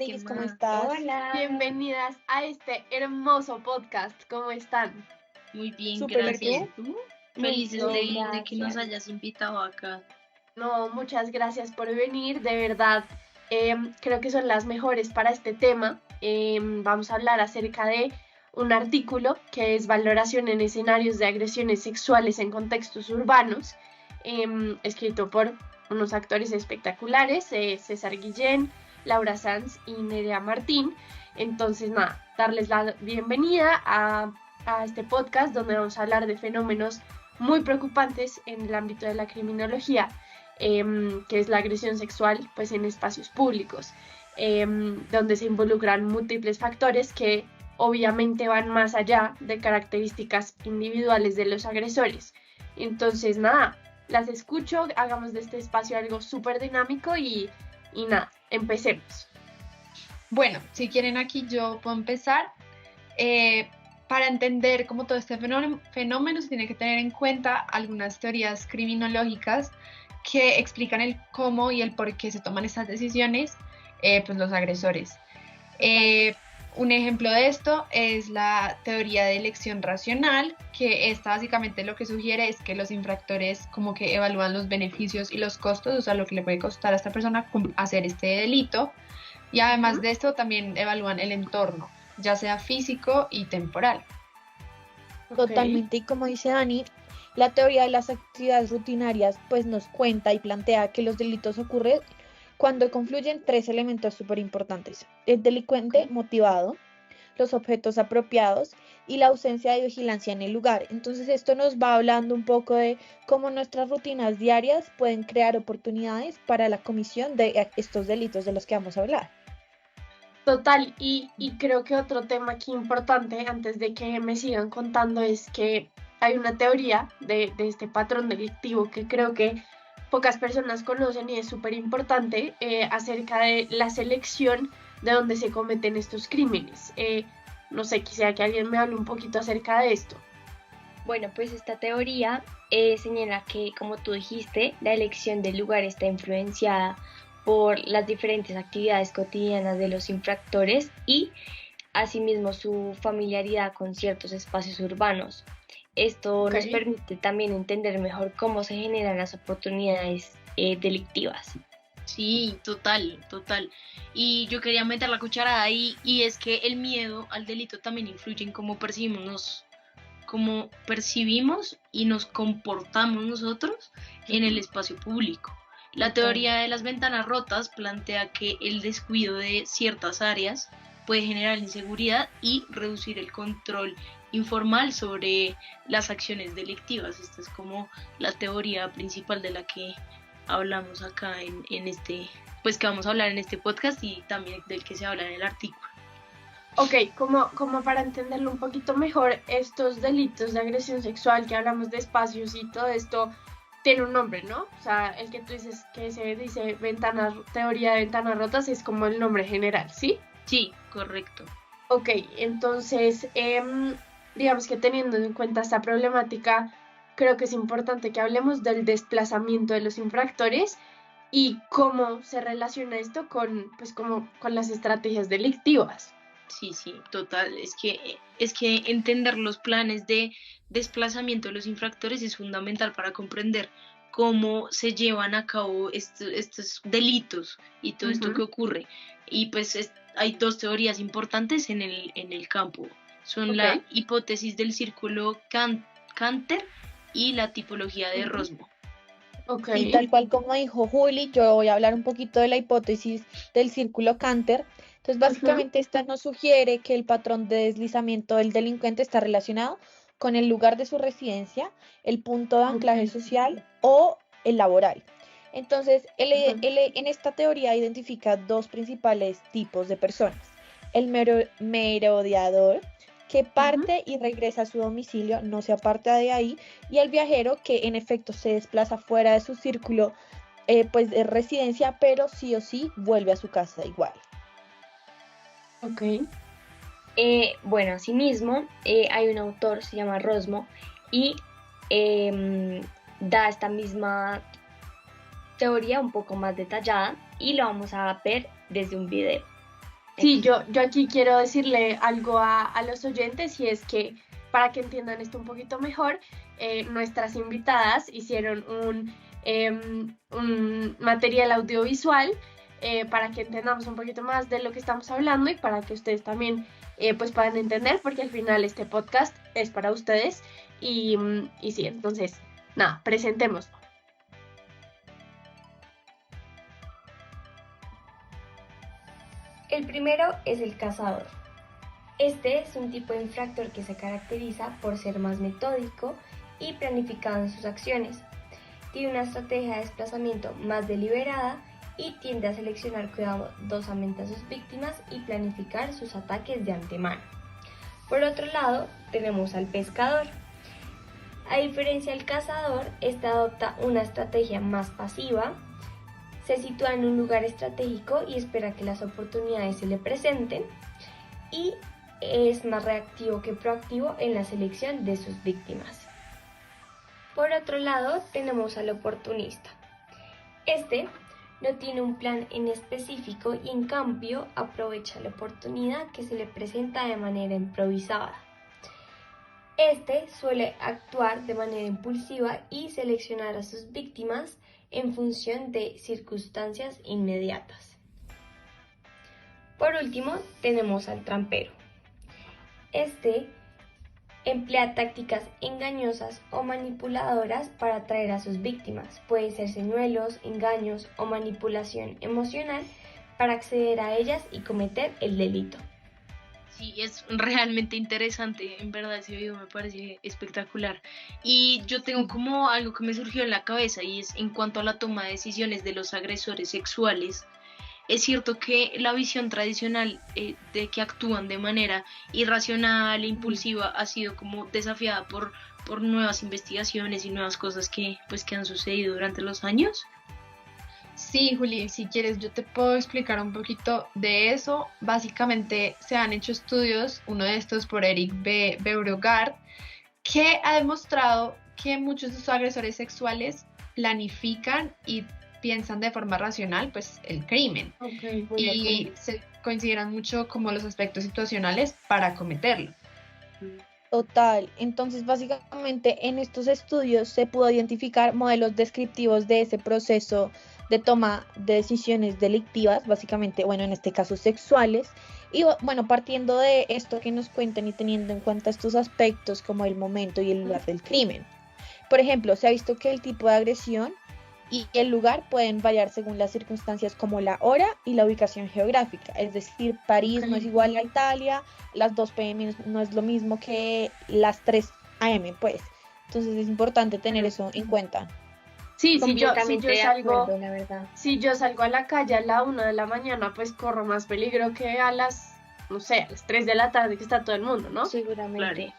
Ladies, ¿cómo más? estás? Hola. Bienvenidas a este hermoso podcast. ¿Cómo están? Muy bien, Súper, gracias. ¿tú? Felices Muy de, bien, de que nos gracias. hayas invitado acá. No, muchas gracias por venir. De verdad, creo que son las mejores para este tema. Vamos a hablar acerca de un artículo que es Valoración en escenarios de agresiones sexuales en contextos urbanos, escrito por unos actores espectaculares, César Guillén, Laura Sanz y Nerea Martín. Entonces, nada, darles la bienvenida a este podcast donde vamos a hablar de fenómenos muy preocupantes en el ámbito de la criminología, que es la agresión sexual pues, en espacios públicos, donde se involucran múltiples factores que obviamente van más allá de características individuales de los agresores. Entonces, nada, las escucho, hagamos de este espacio algo súper dinámico y nada, empecemos. Bueno, si quieren aquí yo puedo empezar. Para entender cómo todo este fenómeno se tiene que tener en cuenta algunas teorías criminológicas que explican el cómo y el por qué se toman estas decisiones, pues los agresores. Un ejemplo de esto es la teoría de elección racional, que esta básicamente lo que sugiere es que los infractores como que evalúan los beneficios y los costos, o sea, lo que le puede costar a esta persona hacer este delito, y además de esto también evalúan el entorno, ya sea físico y temporal. Totalmente, y como dice Dani, la teoría de las actividades rutinarias pues nos cuenta y plantea que los delitos ocurren cuando confluyen tres elementos súper importantes: el delincuente motivado, los objetos apropiados y la ausencia de vigilancia en el lugar. Entonces esto nos va hablando un poco de cómo nuestras rutinas diarias pueden crear oportunidades para la comisión de estos delitos de los que vamos a hablar. Total, y creo que otro tema aquí importante, antes de que me sigan contando, es que hay una teoría de este patrón delictivo que creo que pocas personas conocen y es súper importante, acerca de la selección de donde se cometen estos crímenes. No sé, quisiera que alguien me hable un poquito acerca de esto. Bueno, pues esta teoría señala que, como tú dijiste, la elección del lugar está influenciada por las diferentes actividades cotidianas de los infractores y asimismo su familiaridad con ciertos espacios urbanos. Esto nos permite también entender mejor cómo se generan las oportunidades delictivas. Sí, total. Y yo quería meter la cucharada ahí, y es que el miedo al delito también influye en cómo percibimos y nos comportamos nosotros en el espacio público. La teoría de las ventanas rotas plantea que el descuido de ciertas áreas puede generar inseguridad y reducir el control informal sobre las acciones delictivas. Esta es como la teoría principal de la que hablamos acá en este, pues que vamos a hablar en este podcast, y también del que se habla en el artículo. Ok, como para entenderlo un poquito mejor, estos delitos de agresión sexual que hablamos de espacios y todo esto tiene un nombre, ¿no? O sea, el que tú dices que se dice teoría de ventanas rotas es como el nombre general, ¿sí? Sí, correcto. Ok, entonces, digamos que teniendo en cuenta esta problemática, creo que es importante que hablemos del desplazamiento de los infractores y cómo se relaciona esto con, pues, con las estrategias delictivas. Sí, total. Es que entender los planes de desplazamiento de los infractores es fundamental para comprender cómo se llevan a cabo estos delitos y todo esto que ocurre. Y pues hay dos teorías importantes en el campo. Son la hipótesis del círculo Canter y la tipología de Rosmo. Y tal cual como dijo Juli, yo voy a hablar un poquito de la hipótesis del círculo Canter. Entonces, básicamente esta nos sugiere que el patrón de deslizamiento del delincuente está relacionado con el lugar de su residencia, el punto de anclaje social o el laboral. Entonces, en esta teoría identifica dos principales tipos de personas: el merodeador, que parte y regresa a su domicilio, no se aparta de ahí, y el viajero, que en efecto se desplaza fuera de su círculo pues de residencia, pero sí o sí vuelve a su casa igual. Ok. Bueno, asimismo, hay un autor, se llama Rosmo, y da esta misma teoría un poco más detallada, y lo vamos a ver desde un video. Sí, yo aquí quiero decirle algo a los oyentes y es que para que entiendan esto un poquito mejor, nuestras invitadas hicieron un material audiovisual para que entendamos un poquito más de lo que estamos hablando y para que ustedes también pues puedan entender, porque al final este podcast es para ustedes y sí, entonces, nada, presentemos. El primero es el cazador. Este es un tipo de infractor que se caracteriza por ser más metódico y planificado en sus acciones. Tiene una estrategia de desplazamiento más deliberada y tiende a seleccionar cuidadosamente a sus víctimas y planificar sus ataques de antemano. Por otro lado, tenemos al pescador. A diferencia del cazador, este adopta una estrategia más pasiva, se sitúa en un lugar estratégico y espera que las oportunidades se le presenten, y es más reactivo que proactivo en la selección de sus víctimas. Por otro lado, tenemos al oportunista. Este no tiene un plan en específico y en cambio aprovecha la oportunidad que se le presenta de manera improvisada. Este suele actuar de manera impulsiva y seleccionar a sus víctimas en función de circunstancias inmediatas. Por último, tenemos al trampero. Este emplea tácticas engañosas o manipuladoras para atraer a sus víctimas. Pueden ser señuelos, engaños o manipulación emocional para acceder a ellas y cometer el delito. Sí, es realmente interesante, en verdad ese video me parece espectacular. Y yo tengo como algo que me surgió en la cabeza y es en cuanto a la toma de decisiones de los agresores sexuales. Es cierto que la visión tradicional de que actúan de manera irracional e impulsiva ha sido como desafiada por nuevas investigaciones y nuevas cosas que han sucedido durante los años. Sí, Juli, si quieres yo te puedo explicar un poquito de eso. Básicamente se han hecho estudios, uno de estos por Eric Beauregard, que ha demostrado que muchos de sus agresores sexuales planifican y piensan de forma racional pues el crimen y se consideran mucho como los aspectos situacionales para cometerlo. Total, entonces básicamente en estos estudios se pudo identificar modelos descriptivos de ese proceso de toma de decisiones delictivas, básicamente, bueno, en este caso sexuales, y bueno, partiendo de esto que nos cuentan y teniendo en cuenta estos aspectos como el momento y el lugar del crimen. Por ejemplo, se ha visto que el tipo de agresión y el lugar pueden variar según las circunstancias como la hora y la ubicación geográfica, es decir, París no es igual a Italia, las 2 p.m. no es lo mismo que las 3 a.m., pues, entonces es importante tener eso en cuenta. Sí, si yo salgo a la calle a la 1 de la mañana, pues corro más peligro que a las 3 de la tarde que está todo el mundo, ¿no? Seguramente.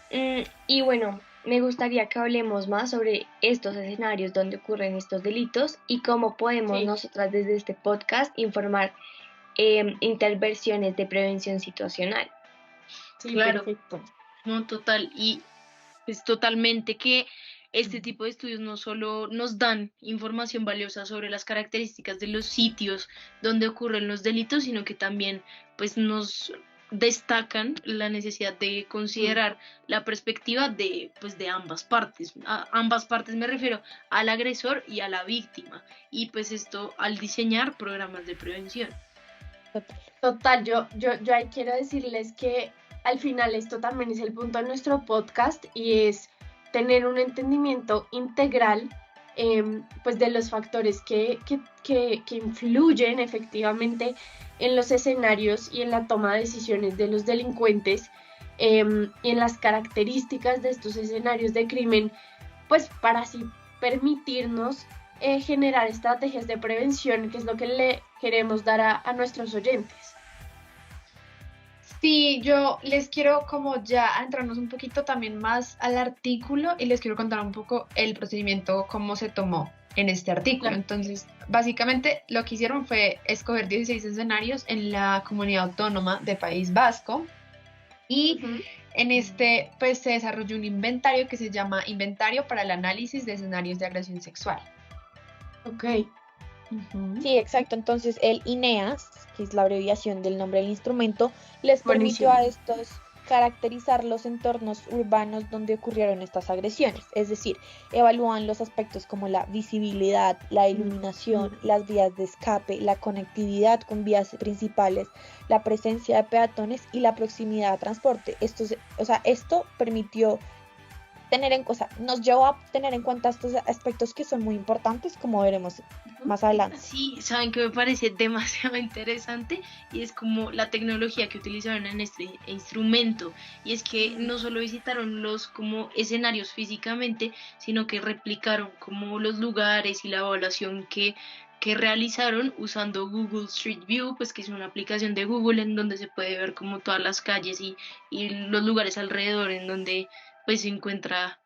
Claro. Y bueno, me gustaría que hablemos más sobre estos escenarios donde ocurren estos delitos y cómo podemos nosotras desde este podcast informar intervenciones de prevención situacional. Sí, claro. Perfecto. No, total. Y es totalmente que este tipo de estudios no solo nos dan información valiosa sobre las características de los sitios donde ocurren los delitos, sino que también pues nos destacan la necesidad de considerar la perspectiva de ambas partes. A ambas partes me refiero al agresor y a la víctima. Y pues esto al diseñar programas de prevención. Total, yo ahí quiero decirles que al final esto también es el punto de nuestro podcast y es tener un entendimiento integral pues de los factores que influyen efectivamente en los escenarios y en la toma de decisiones de los delincuentes y en las características de estos escenarios de crimen, pues para así permitirnos generar estrategias de prevención, que es lo que le queremos dar a nuestros oyentes. Sí, yo les quiero como ya adentrarnos un poquito también más al artículo y les quiero contar un poco el procedimiento, cómo se tomó en este artículo. Claro. Entonces, básicamente lo que hicieron fue escoger 16 escenarios en la comunidad autónoma de País Vasco y en este pues se desarrolló un inventario que se llama Inventario para el Análisis de Escenarios de Agresión Sexual. Ok. Ujú. Sí, exacto. Entonces el INEAS, que es la abreviación del nombre del instrumento, les permitió Buenísimo. a estos caracterizar los entornos urbanos donde ocurrieron estas agresiones. Es decir, evalúan los aspectos como la visibilidad, la iluminación, las vías de escape, la conectividad con vías principales, la presencia de peatones y la proximidad a transporte. Esto permitió nos llevó a tener en cuenta estos aspectos que son muy importantes, como veremos más adelante. Sí, saben que me parece demasiado interesante y es como la tecnología que utilizaron en este instrumento, y es que no solo visitaron los como escenarios físicamente, sino que replicaron como los lugares y la evaluación que realizaron usando Google Street View, pues que es una aplicación de Google en donde se puede ver como todas las calles y los lugares alrededor en donde pues se encuentra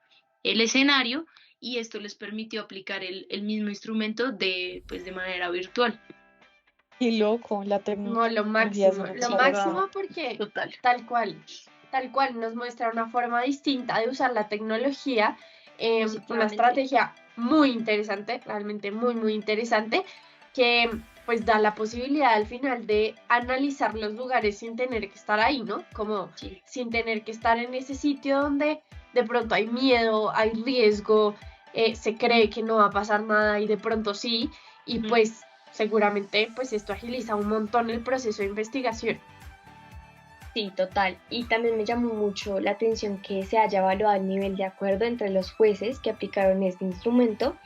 el escenario, y esto les permitió aplicar el mismo instrumento pues, de manera virtual. Y loco, la No, tecnología es una lo Sí, chimba. máximo porque total. tal cual nos muestra una forma distinta de usar la tecnología, una Positivamente. estrategia muy interesante, realmente muy, muy interesante, que pues da la posibilidad al final de analizar los lugares sin tener que estar ahí, ¿no? Como Sí. sin tener que estar en ese sitio donde de pronto hay miedo, hay riesgo, se cree que no va a pasar nada y de pronto sí, y pues seguramente pues esto agiliza un montón el proceso de investigación. Sí, total. Y también me llamó mucho la atención que se haya evaluado el nivel de acuerdo entre los jueces que aplicaron este instrumento,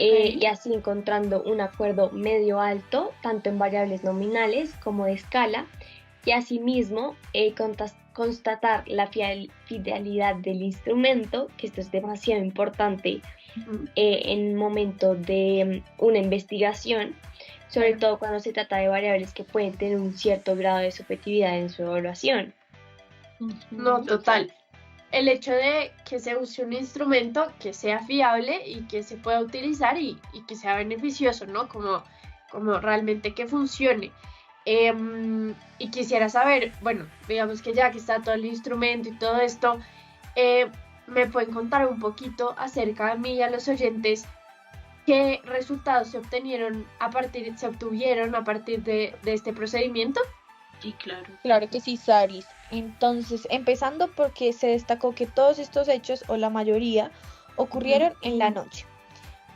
y así encontrando un acuerdo medio alto, tanto en variables nominales como de escala, y asimismo constatar la fidelidad del instrumento, que esto es demasiado importante en momento de una investigación, sobre todo cuando se trata de variables que pueden tener un cierto grado de subjetividad en su evaluación. No, total. El hecho de que se use un instrumento que sea fiable y que se pueda utilizar y que sea beneficioso, ¿no? Como realmente que funcione. Y quisiera saber, bueno, digamos que ya que está todo el instrumento y todo esto, me pueden contar un poquito acerca de mí y a los oyentes qué resultados se obtuvieron a partir de este procedimiento. Sí, claro. Claro que sí, Saris. Entonces, empezando porque se destacó que todos estos hechos, o la mayoría, ocurrieron en la noche,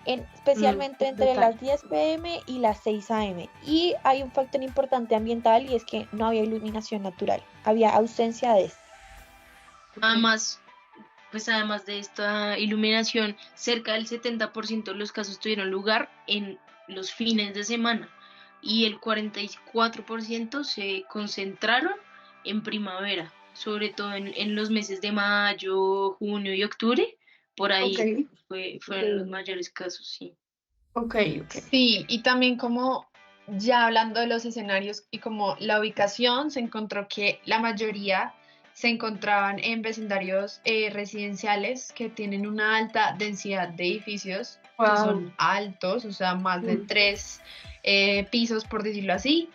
especialmente entre total. las 10 p.m. y las 6 a.m. Y hay un factor importante ambiental y es que no había iluminación natural, había ausencia de esta. Además de esta iluminación, cerca del 70% de los casos tuvieron lugar en los fines de semana y el 44% se concentraron en primavera, sobre todo en los meses de mayo, junio y octubre. Por ahí fueron los mayores casos, sí. Ok. Sí, y también como ya hablando de los escenarios y como la ubicación, se encontró que la mayoría se encontraban en vecindarios residenciales que tienen una alta densidad de edificios, que Wow. son altos, o sea, más de 3 pisos, por decirlo así,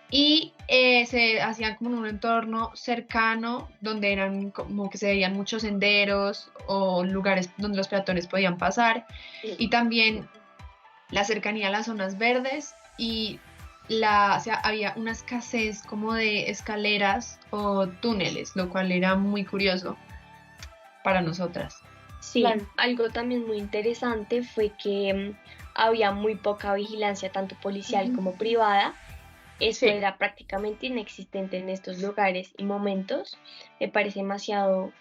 y se hacían como en un entorno cercano donde eran como que se veían muchos senderos o lugares donde los peatones podían pasar, y también la cercanía a las zonas verdes y había una escasez como de escaleras o túneles, lo cual era muy curioso para nosotras. Sí, Claro. algo también muy interesante fue que había muy poca vigilancia, tanto policial como privada. Esto Sí. era prácticamente inexistente en estos lugares y momentos. Me parece demasiado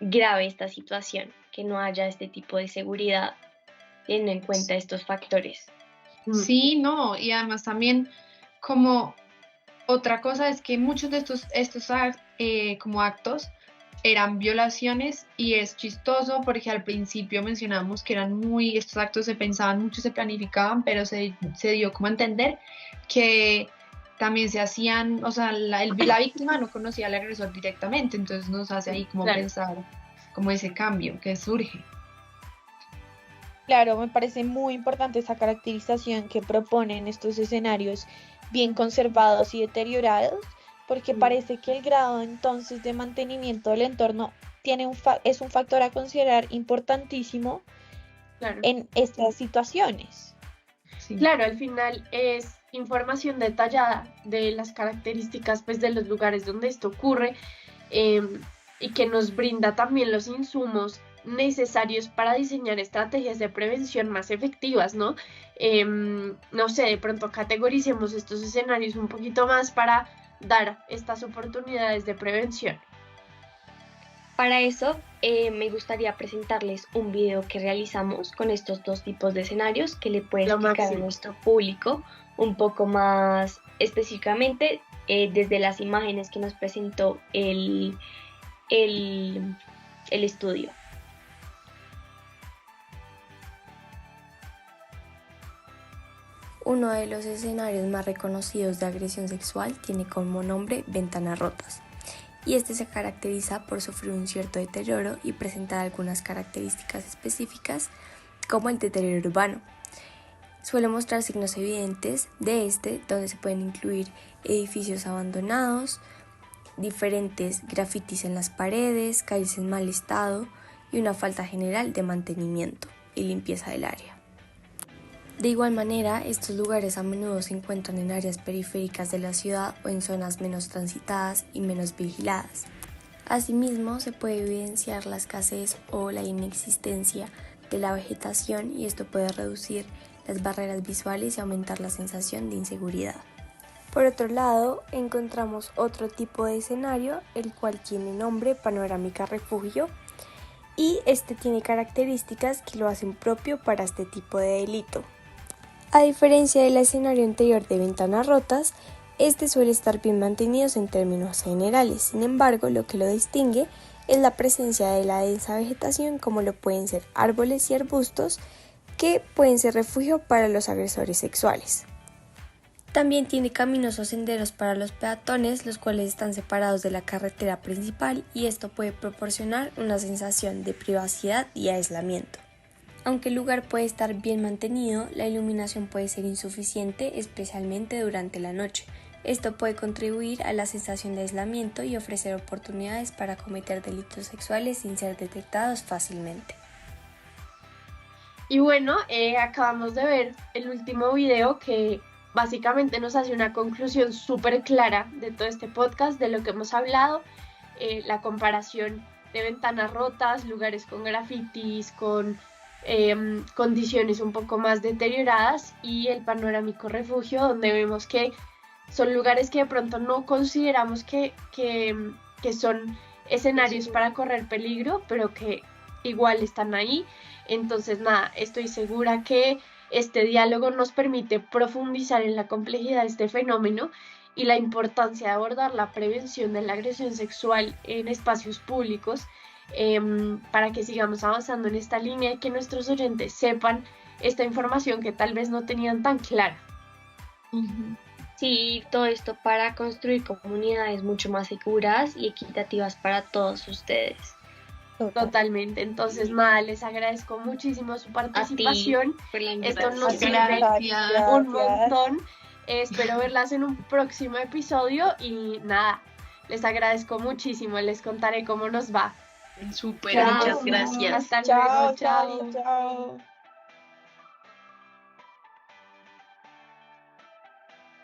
grave esta situación, que no haya este tipo de seguridad teniendo en cuenta estos factores. Sí, no, y además también como otra cosa es que muchos de estos como actos eran violaciones, y es chistoso porque al principio mencionamos que estos actos se pensaban mucho, se planificaban, pero se dio como a entender que también se hacían, o sea, la víctima no conocía al agresor directamente, entonces nos hace ahí como Claro. pensar como ese cambio que surge. Claro, me parece muy importante esa caracterización que proponen estos escenarios bien conservados y deteriorados, porque parece que el grado entonces de mantenimiento del entorno es un factor a considerar importantísimo Claro. en estas situaciones. Sí. Claro, al final es información detallada de las características pues, de los lugares donde esto ocurre, y que nos brinda también los insumos necesarios para diseñar estrategias de prevención más efectivas, ¿no? No sé, de pronto categoricemos estos escenarios un poquito más para dar estas oportunidades de prevención. Para eso, me gustaría presentarles un video que realizamos con estos dos tipos de escenarios que le puede Lo explicar a máximo. nuestro público un poco más específicamente desde las imágenes que nos presentó el estudio. Uno de los escenarios más reconocidos de agresión sexual tiene como nombre ventanas rotas, y este se caracteriza por sufrir un cierto deterioro y presentar algunas características específicas como el deterioro urbano. Suele mostrar signos evidentes de donde se pueden incluir edificios abandonados, diferentes grafitis en las paredes, calles en mal estado y una falta general de mantenimiento y limpieza del área. De igual manera, estos lugares a menudo se encuentran en áreas periféricas de la ciudad o en zonas menos transitadas y menos vigiladas. Asimismo, se puede evidenciar la escasez o la inexistencia de la vegetación, y esto puede reducir las barreras visuales y aumentar la sensación de inseguridad. Por otro lado, encontramos otro tipo de escenario, el cual tiene nombre panorámica refugio, y este tiene características que lo hacen propio para este tipo de delito. A diferencia del escenario anterior de ventanas rotas, este suele estar bien mantenido en términos generales. Sin embargo, lo que lo distingue es la presencia de la densa vegetación, como lo pueden ser árboles y arbustos, que pueden ser refugio para los agresores sexuales. También tiene caminos o senderos para los peatones, los cuales están separados de la carretera principal, y esto puede proporcionar una sensación de privacidad y aislamiento. Aunque el lugar puede estar bien mantenido, la iluminación puede ser insuficiente, especialmente durante la noche. Esto puede contribuir a la sensación de aislamiento y ofrecer oportunidades para cometer delitos sexuales sin ser detectados fácilmente. Y bueno, acabamos de ver el último video que básicamente nos hace una conclusión súper clara de todo este podcast, de lo que hemos hablado, la comparación de ventanas rotas, lugares con grafitis, con condiciones un poco más deterioradas, y el panorámico refugio, donde vemos que son lugares que de pronto no consideramos que son escenarios para correr peligro, pero que igual están ahí. Entonces nada, estoy segura que este diálogo nos permite profundizar en la complejidad de este fenómeno y la importancia de abordar la prevención de la agresión sexual en espacios públicos, para que sigamos avanzando en esta línea y que nuestros oyentes sepan esta información que tal vez no tenían tan clara. Sí, todo esto para construir comunidades mucho más seguras y equitativas para todos ustedes. Totalmente. Entonces nada, les agradezco muchísimo su participación. Esto nos sirve un montón. Espero verlas en un próximo episodio y nada, les agradezco muchísimo. Les contaré cómo nos va. Súper, muchas gracias. Hasta luego, chao. Chao.